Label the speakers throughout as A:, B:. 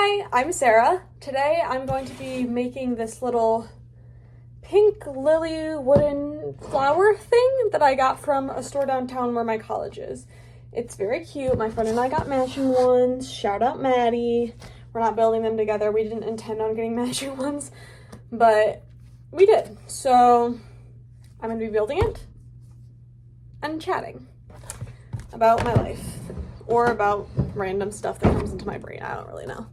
A: Hi, I'm Sarah. Today I'm going to be making this little pink lily wooden flower thing that I got from a store downtown where my college is. It's very cute. My friend and I got matching ones. Shout out Maddie. We're not building them together. We didn't intend on getting matching ones, but we did. So I'm going to be building it and chatting about my life or about random stuff that comes into my brain. I don't really know.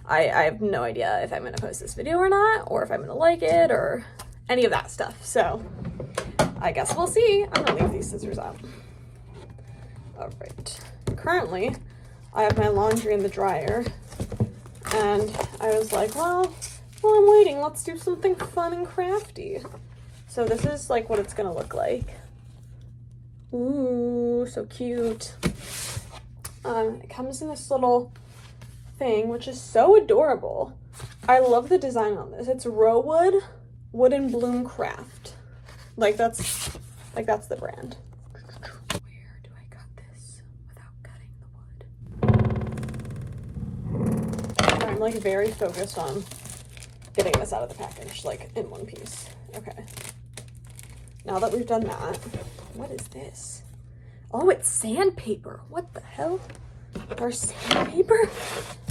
A: I have no idea if I'm going to post this video or not, or if I'm going to like it, or any of that stuff. So I guess we'll see. I'm going to leave these scissors out. All right. Currently, I have my laundry in the dryer, and I was like, well, while I'm waiting, let's do something fun and crafty. So this is like what it's going to look like. Ooh, so cute. It comes in this little thing, which is so adorable. I love the design on this. It's Rowood Wooden Bloom Craft. Like that's the brand. Where do I cut this without cutting the wood? I'm like very focused on getting this out of the package, like in one piece. Okay. Now that we've done that, what is this? Oh, it's sandpaper. What the hell? There's sandpaper?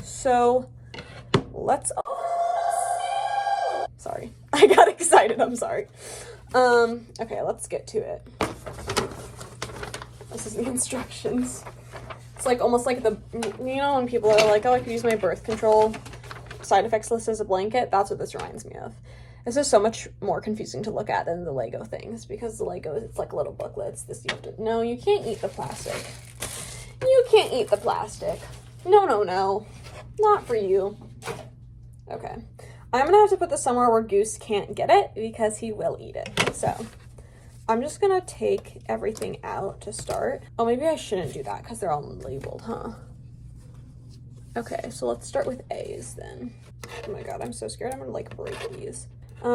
A: So let's, sorry. I got excited, I'm sorry. Okay, let's get to it. This is the instructions. It's like almost like the, you know, when people are like, oh, I could use my birth control side effects list as a blanket. That's what this reminds me of. This is so much more confusing to look at than the Lego things, because the Lego, it's like little booklets. This, you have to, no, you can't eat the plastic. You can't eat the plastic. No, no, no. Not for you. Okay. I'm gonna have to put this somewhere where Goose can't get it, because he will eat it. So I'm just gonna take everything out to start. Oh, maybe I shouldn't do that because they're all labeled, huh? Okay, so let's start with A's then. Oh my god, I'm so scared I'm gonna like break these. I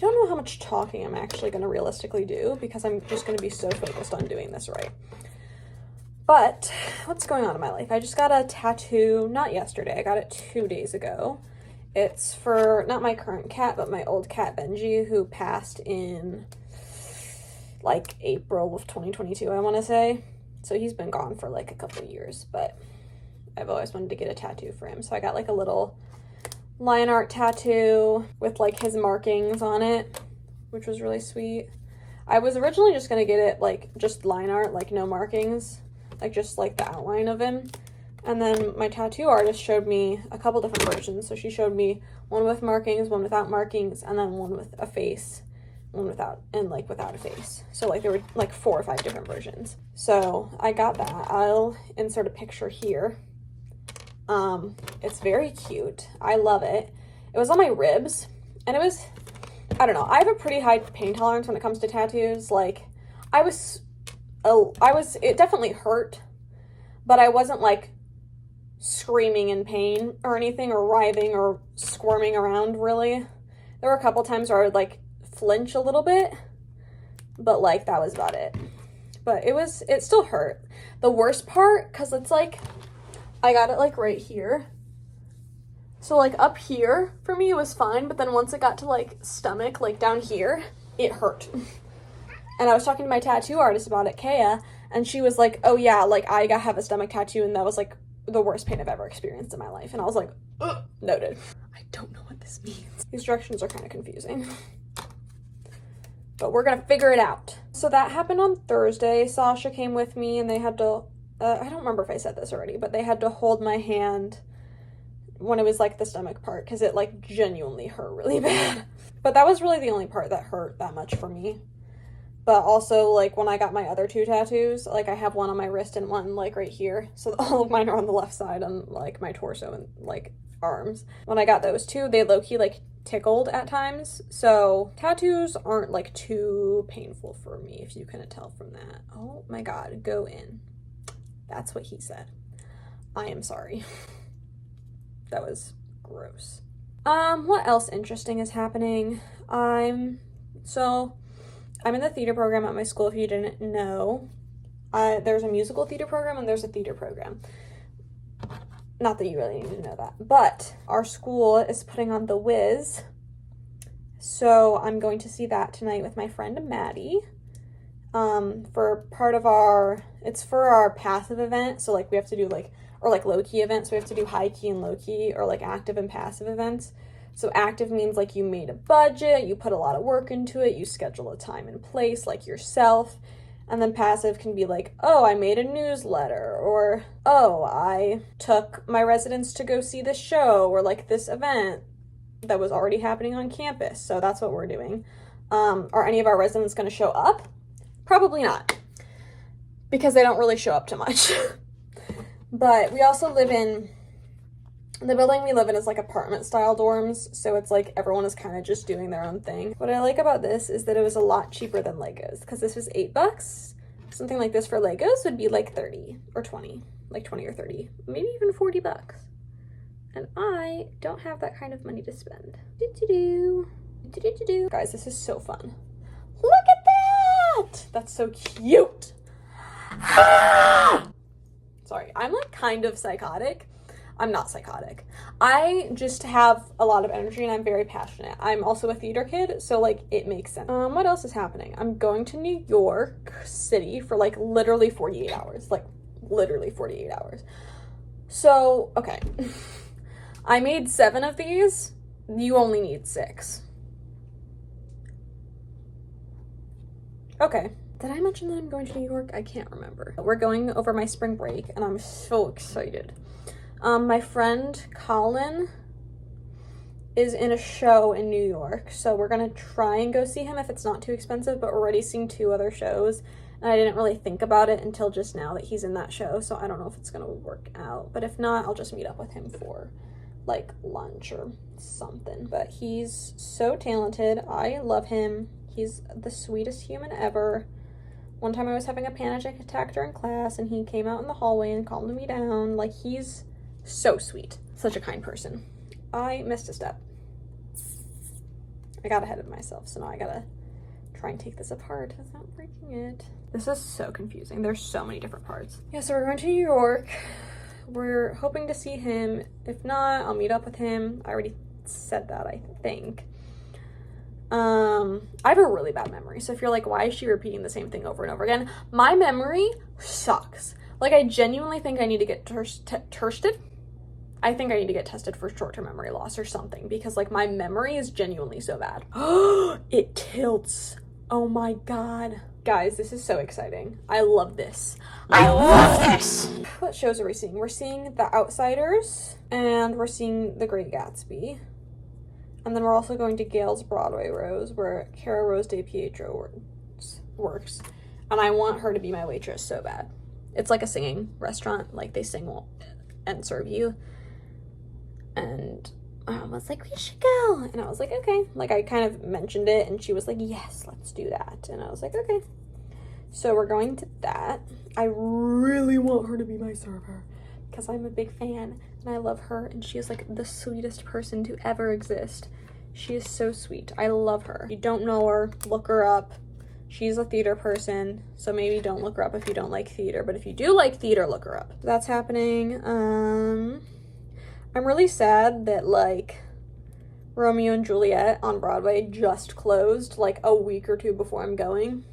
A: don't know how much talking I'm actually gonna realistically do, because I'm just gonna be so focused on doing this right. But what's going on in my life? I just got a tattoo, not yesterday, I got it 2 days ago. It's for not my current cat, but my old cat Benji, who passed in like April of 2022, I want to say. So he's been gone for like a couple of years, but I've always wanted to get a tattoo for him. So I got like a little line art tattoo with like his markings on it, which was really sweet. I was originally just gonna get it like just line art, like no markings, like just like the outline of him. And then my tattoo artist showed me a couple different versions. So she showed me one with markings, one without markings, and then one with a face, one without, and like without a face. So like there were like 4 or 5 different versions. So I got that. I'll insert a picture here. It's very cute. I love it. It was on my ribs, and it was, I don't know, I have a pretty high pain tolerance when it comes to tattoos. Like it definitely hurt, but I wasn't like screaming in pain or anything, or writhing or squirming around really. There were a couple times where I would like flinch a little bit, but like that was about it. But it still hurt. The worst part, because it's like, I got it like right here. So like up here for me it was fine, but then once it got to like stomach, like down here, it hurt. And I was talking to my tattoo artist about it, Kaya, and she was like, oh yeah, like I have a stomach tattoo, and that was like the worst pain I've ever experienced in my life. And I was like, ugh, noted. I don't know what this means. These directions are kind of confusing, but we're gonna figure it out. So that happened on Thursday. Sasha came with me, and they had to, I don't remember if I said this already, but they had to hold my hand when it was like the stomach part, because it like genuinely hurt really bad. But that was really the only part that hurt that much for me. But also, like, when I got my other 2 tattoos, like, I have one on my wrist and one, like, right here. So all of mine are on the left side on, like, my torso and, like, arms. When I got those 2, they low-key, like, tickled at times. So tattoos aren't, like, too painful for me, if you couldn't tell from that. Oh, my God. Go in. That's what he said. I am sorry. That was gross. What else interesting is happening? I'm in the theater program at my school, if you didn't know. There's a musical theater program and there's a theater program. Not that you really need to know that, but our school is putting on The Wiz. So I'm going to see that tonight with my friend Maddie. For part of it's for our passive event. So like we have to do like, or like low key events. So we have to do high key and low key, or like active and passive events. So active means like you made a budget, you put a lot of work into it, you schedule a time and place like yourself. And then passive can be like, oh, I made a newsletter, or oh, I took my residents to go see this show, or like this event that was already happening on campus. So that's what we're doing. Are any of our residents going to show up? Probably not, because they don't really show up to much. But we also live in, the building we live in is like apartment style dorms, so it's like everyone is kind of just doing their own thing. What I like about this is that it was a lot cheaper than Legos, because this was $8. Something like this for Legos would be like 30 or 20, like 20 or 30, maybe even $40. And I don't have that kind of money to spend. Guys, this is so fun. Look at that! That's so cute. Sorry, I'm like kind of psychotic. I'm not psychotic. I just have a lot of energy and I'm very passionate. I'm also a theater kid, so like it makes sense. What else is happening? I'm going to New York City for like literally 48 hours. Like literally 48 hours. So, okay. I made 7 of these. You only need 6. Okay. Did I mention that I'm going to New York? I can't remember. We're going over my spring break and I'm so excited. My friend Colin is in a show in New York, so we're gonna try and go see him if it's not too expensive, but we're already seeing 2 other shows, and I didn't really think about it until just now that he's in that show, so I don't know if it's gonna work out, but if not, I'll just meet up with him for like lunch or something. But he's so talented. I love him. He's the sweetest human ever. One time I was having a panic attack during class, and he came out in the hallway and calmed me down. Like, he's so sweet. Such a kind person. I missed a step. I got ahead of myself, so now I gotta try and take this apart without breaking it. This is so confusing. There's so many different parts. Yeah, so we're going to New York. We're hoping to see him. If not, I'll meet up with him. I already said that, I think. I have a really bad memory, so if you're like, why is she repeating the same thing over and over again? My memory sucks. Like, I genuinely think I need to get tested. I think I need to get tested for short-term memory loss or something, because like my memory is genuinely so bad. It tilts. Oh my god. Guys, this is so exciting. I love this. I love this! What shows are we seeing? We're seeing The Outsiders, and we're seeing The Great Gatsby. And then we're also going to Gale's Broadway Rose, where Cara Rose DiPietro works. And I want her to be my waitress so bad. It's like a singing restaurant. Like, they sing and serve you. And I was like, we should go. And I was like, okay. Like, I kind of mentioned it, and she was like, yes, let's do that. And I was like, okay. So we're going to that. I really want her to be my server, because I'm a big fan, and I love her, and she is like the sweetest person to ever exist. She is so sweet. I love her. If you don't know her, look her up. She's a theater person, so maybe don't look her up if you don't like theater, but if you do like theater, look her up. That's happening. I'm really sad that like Romeo and Juliet on Broadway just closed like a week or 2 before I'm going,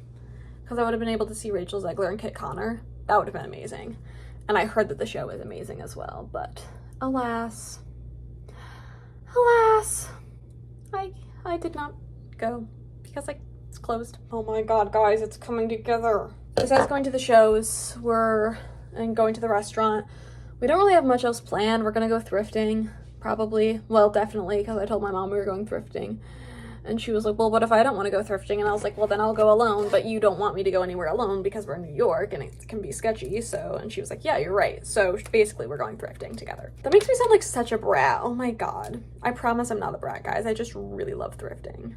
A: because I would have been able to see Rachel Zegler and Kit Connor. That would have been amazing. And I heard that the show is amazing as well, but alas, I did not go because like it's closed. Oh my god, guys, it's coming together. Besides going to the shows, and going to the restaurant, we don't really have much else planned. We're gonna go thrifting, probably. Well, definitely, because I told my mom we were going thrifting. And she was like, well, what if I don't want to go thrifting? And I was like, well, then I'll go alone, but you don't want me to go anywhere alone because we're in New York and it can be sketchy, so, and she was like, yeah, you're right. So basically we're going thrifting together. That makes me sound like such a brat. Oh my god. I promise I'm not a brat, guys. I just really love thrifting.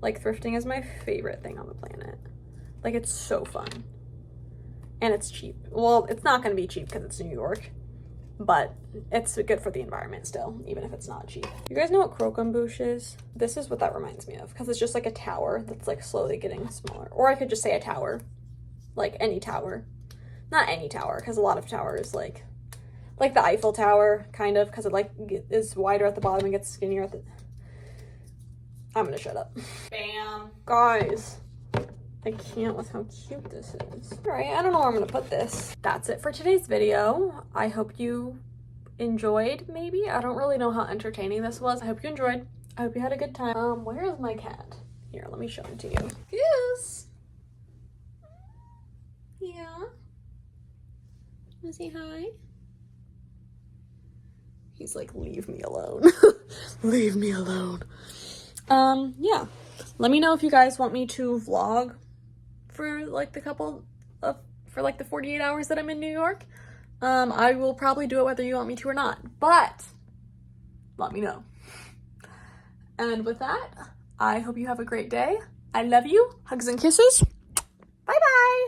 A: Like, thrifting is my favorite thing on the planet. Like, it's so fun. And it's cheap. Well, it's not going to be cheap because it's New York, but it's good for the environment still, even if it's not cheap. You guys know what croquembouche is? This is what that reminds me of, because it's just like a tower that's like slowly getting smaller. Or I could just say a tower, like any tower. Not any tower, because a lot of towers, like like the Eiffel Tower, kind of, because it like is wider at the bottom and gets skinnier at the... I'm gonna shut up. Bam. Guys, I can't with how cute this is. All right, I don't know where I'm gonna put this. That's it for today's video. I hope you enjoyed, maybe. I don't really know how entertaining this was. I hope you enjoyed. I hope you had a good time. Where is my cat? Here, let me show him to you. Goose. Yeah. Wanna say hi? He's like, leave me alone. Leave me alone. Yeah. Let me know if you guys want me to vlog for like the for like the 48 hours that I'm in New York. I will probably do it whether you want me to or not, but let me know. And with that, I hope you have a great day. I love you. Hugs and kisses. Bye-bye.